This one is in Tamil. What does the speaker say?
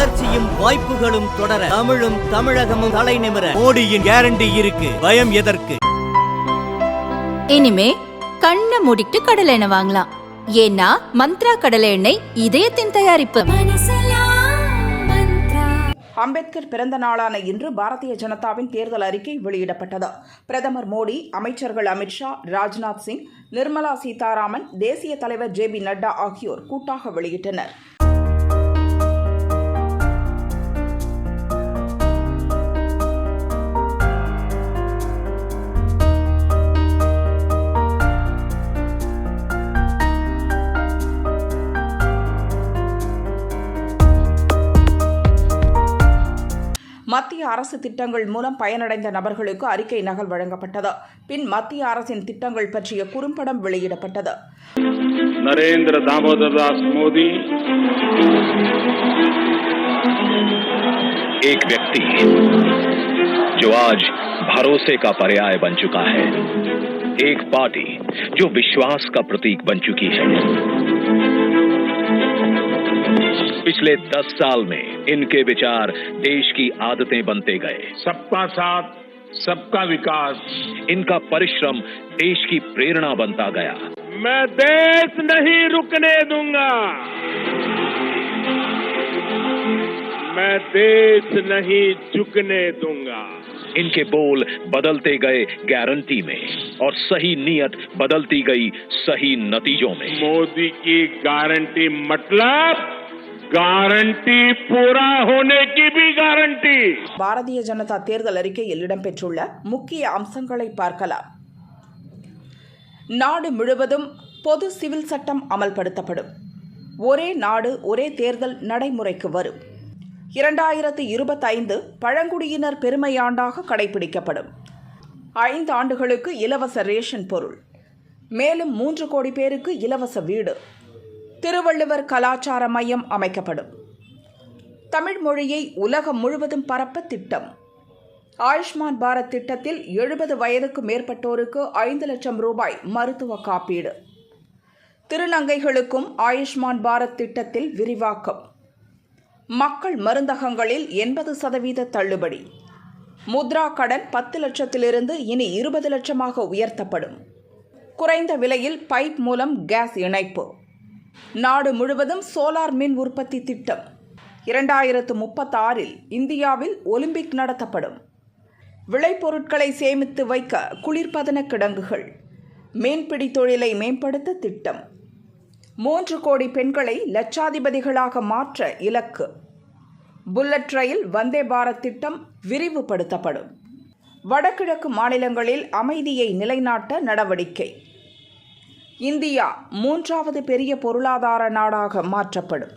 வளர்ச்சியும் வாய்ப்புகளும் தொடர தமிழும் தமிழகமும் தலை நிமிர மோடியின் கேரண்டி இருக்கு. பயம் எதற்கு? இனிமே கண்ணை மூடிட்டு கடலை எண்ணெய் வாங்கலாம். ஏன்னா மந்த்ரா கடலை எண்ணெய் இதயத்தின் தயாரிப்பு. அம்பேத்கர் பிறந்த நாளான இன்று பாரதிய ஜனதாவின் தேர்தல் அறிக்கை வெளியிடப்பட்டது. பிரதமர் மோடி, அமைச்சர்கள் அமித்ஷா, ராஜ்நாத் சிங், நிர்மலா சீதாராமன், தேசிய தலைவர் JB நட்டா ஆகியோர் கூட்டாக வெளியிட்டனர். மத்திய அரசு திட்டங்கள் மூலம் பயனடைந்த நபர்களுக்கு அறிக்கை நகல் வழங்கப்பட்டது. பின் மத்திய அரசின் திட்டங்கள் பற்றிய குறும்படம் வெளியிடப்பட்டது. नरेंद्र दामोदर दास मोदी एक व्यक्ति जो आज भरोसे का पर्याय बन चुका है, एक पार्टी जो विश्वास का प्रतीक बन चुकी है। पिछले 10 साल में इनके विचार देश की आदतें बनते गए। सबका साथ, सबका विकास, इनका परिश्रम देश की प्रेरणा बनता गया। मैं देश नहीं रुकने दूंगा, मैं देश नहीं झुकने दूंगा। इनके बोल बदलते गए गारंटी में और सही नियत बदलती गई सही नतीजों में। मोदी की गारंटी मतलब गारंटी पूरा होने की भी गारंटी। பாரதிய ஜனதா தேர்தல் அறிக்கையில் இடம்பெற்றுள்ள முக்கிய அம்சங்களை பார்க்கலாம். நாடு முழுவதும் பொது சிவில் சட்டம் அமல்படுத்தப்படும். ஒரே நாடு ஒரே தேர்தல் நடைமுறைக்கு வரும். 2025 பழங்குடியினர் பெருமையாண்டாக கடைபிடிக்கப்படும். 5 ஆண்டுகளுக்கு இலவச ரேஷன் பொருள். மேலும் 3 கோடி பேருக்கு இலவச வீடு. திருவள்ளுவர் கலாச்சார மையம் அமைக்கப்படும். தமிழ் மொழியை உலகம் முழுவதும் பரப்ப திட்டம். ஆயுஷ்மான் பாரத் திட்டத்தில் 70 வயதுக்கு மேற்பட்டோருக்கு 5 லட்சம் ரூபாய் மருத்துவ காப்பீடு. திருநங்கைகளுக்கும் ஆயுஷ்மான் பாரத் திட்டத்தில் விரிவாக்கம். மக்கள் மருந்தகங்களில் 80% தள்ளுபடி. முத்ரா கடன் 10 லட்சத்திலிருந்து இனி 20 லட்சமாக உயர்த்தப்படும். குறைந்த விலையில் பைப் மூலம் கேஸ் இணைப்பு. நாடு முழுவதும் சோலார் மின் உற்பத்தி திட்டம். 2036 இந்தியாவில் ஒலிம்பிக் நடத்தப்படும். விளைபொருட்களை சேமித்து வைக்க குளிர்பதன கிடங்குகள். மீன்பிடி தொழிலை மேம்படுத்த திட்டம். 3 கோடி பெண்களை லட்சாதிபதிகளாக மாற்ற இலக்கு. புல்லட் ரயில் வந்தே பாரத் திட்டம் விரிவுபடுத்தப்படும். வடகிழக்கு மாநிலங்களில் அமைதியை நிலைநாட்ட நடவடிக்கை. இந்தியா 3வது பெரிய பொருளாதார நாடாக மாற்றப்படும்.